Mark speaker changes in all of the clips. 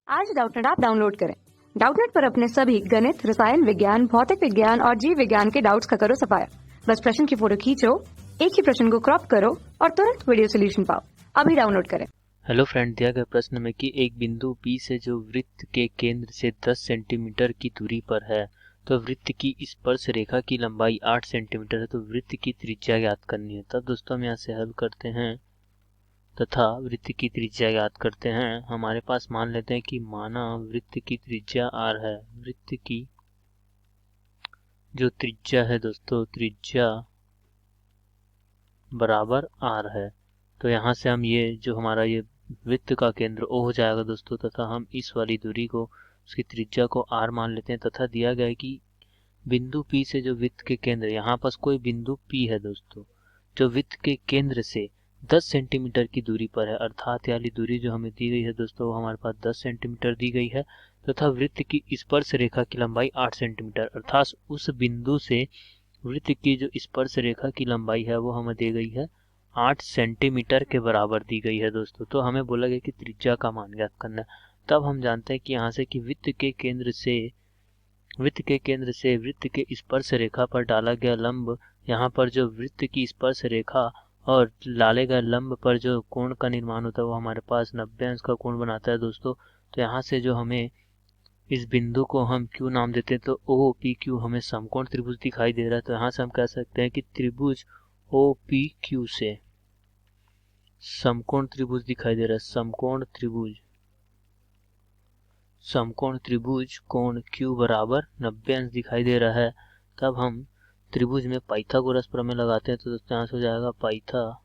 Speaker 1: आज Doubtnut app download करें। Doubtnut पर अपने सभी गणित, रसायन विज्ञान, भौतिक विज्ञान और जीव विज्ञान के डाउट्स का करो सफाया। बस प्रश्न की फोटो खींचो, एक ही प्रश्न को क्रॉप करो और तुरंत वीडियो सोल्यूशन पाओ। अभी डाउनलोड करें।
Speaker 2: हेलो फ्रेंड, दिया गया प्रश्न में कि एक बिंदु P से जो वृत्त के केंद्र से 10 सेंटीमीटर की दूरी पर है, तो वृत्त की स्पर्श रेखा की लंबाई 8 सेंटीमीटर है, तो वृत्त की त्रिज्या ज्ञात करनी है। तब दोस्तों हम यहाँ से हल करते हैं तथा वृत्त की त्रिज्या ज्ञात करते हैं। हमारे पास मान लेते हैं कि माना वृत्त की त्रिज्या r है। वृत्त की जो त्रिज्या है दोस्तों, त्रिज्या बराबर r है। तो यहाँ से हम ये जो हमारा ये वृत्त का केंद्र O हो जाएगा दोस्तों, तथा हम इस वाली दूरी को, उसकी त्रिज्या को r मान लेते हैं। तथा दिया गया है कि बिंदु P से जो वृत्त के केंद्र, यहाँ पास कोई बिंदु P है दोस्तों, जो वृत्त के केंद्र से 10 सेंटीमीटर की दूरी पर है, अर्थात वाली दूरी जो हमें दी गई है दोस्तों, वो हमारे पास 10 सेंटीमीटर दी गई है। तथा वृत्त की स्पर्श रेखा की लंबाई 8 सेंटीमीटर, अर्थात उस बिंदु से वृत्त की जो स्पर्श रेखा की लंबाई है वो हमें दी गई है 8 सेंटीमीटर के बराबर दी गई है दोस्तों। तो हमें बोला गया कि त्रिज्या का मान ज्ञात करना है। तब हम जानते हैं कि यहाँ से कि वृत्त के केंद्र से वृत्त के स्पर्श रेखा पर डाला गया लंब, यहाँ पर जो वृत्त की स्पर्श रेखा और डाले गए लंब पर जो कोण का निर्माण होता है वो हमारे पास 90 अंश का कोण बनाता है दोस्तों। तो यहाँ से जो हमें इस बिंदु को हम Q नाम देते हैं, तो OPQ हमें समकोण त्रिभुज दिखाई दे रहा है। तो यहाँ से हम कह सकते हैं कि त्रिभुज OPQ से समकोण त्रिभुज दिखाई दे रहा है। समकोण त्रिभुज कोण Q बराबर 90 अंश दिखाई दे रहा है। तब हम त्रिभुज में पाइथागोरस प्रमेय लगाते हैं, तो दोस्तों यहाँ से हो जाएगा पाइथागोरस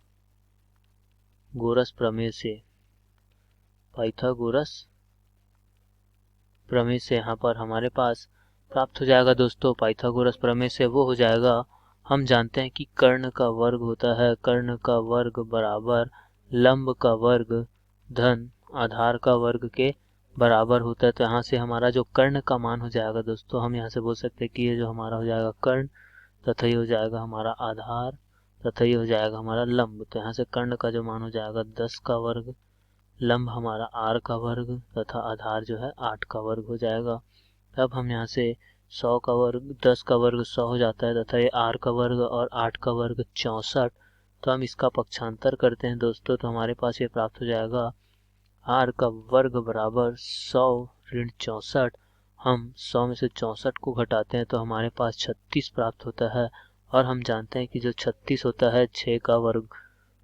Speaker 2: प्रमेय से यहाँ पर हमारे पास प्राप्त हो जाएगा दोस्तों। पाइथागोरस प्रमेय से वो हो जाएगा, हम जानते हैं कि कर्ण का वर्ग होता है, कर्ण का वर्ग बराबर लंब का वर्ग धन आधार का वर्ग के बराबर होता है। तो यहाँ से हमारा जो कर्ण का मान हो जाएगा दोस्तों, हम यहाँ से बोल सकते हैं कि ये जो हमारा हो जाएगा कर्ण, तथा ये हो जाएगा हमारा आधार, तथा ये हो जाएगा हमारा लंब। तो यहाँ से कर्ण का जो मान हो जाएगा 10 का वर्ग, लंब हमारा r का वर्ग, तथा आधार जो है 8 का वर्ग हो जाएगा। तब हम यहाँ से 100 का वर्ग, 10 का वर्ग 100 हो जाता है, तथा ये r का वर्ग और 8 का वर्ग 64। तो हम इसका पक्षांतर करते हैं दोस्तों, तो हमारे पास ये प्राप्त हो जाएगा r का वर्ग बराबर 100 ऋण 64। हम 100 में से 64 को घटाते हैं तो हमारे पास 36 प्राप्त होता है। और हम जानते हैं कि जो 36 होता है 6 का वर्ग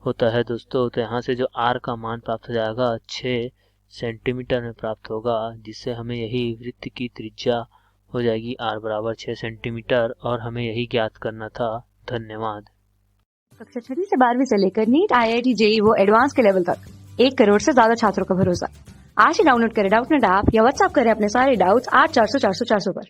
Speaker 2: होता है दोस्तों। तो यहाँ से जो r का मान प्राप्त हो जाएगा 6 सेंटीमीटर में प्राप्त होगा, जिससे हमें यही वृत्त की त्रिज्या हो जाएगी r बराबर 6 सेंटीमीटर, और हमें यही ज्ञात करना था। धन्यवाद।
Speaker 1: कक्षा 6 से 12वीं से लेकर नीट, IIT, JEE वो एडवांस के लेवल तक 1 करोड़ से ज्यादा छात्रों का भरोसा। आज ही डाउनलोड करें डाउटनेट ऐप या व्हाट्सएप करें अपने सारे डाउट्स 8400 400 400 पर।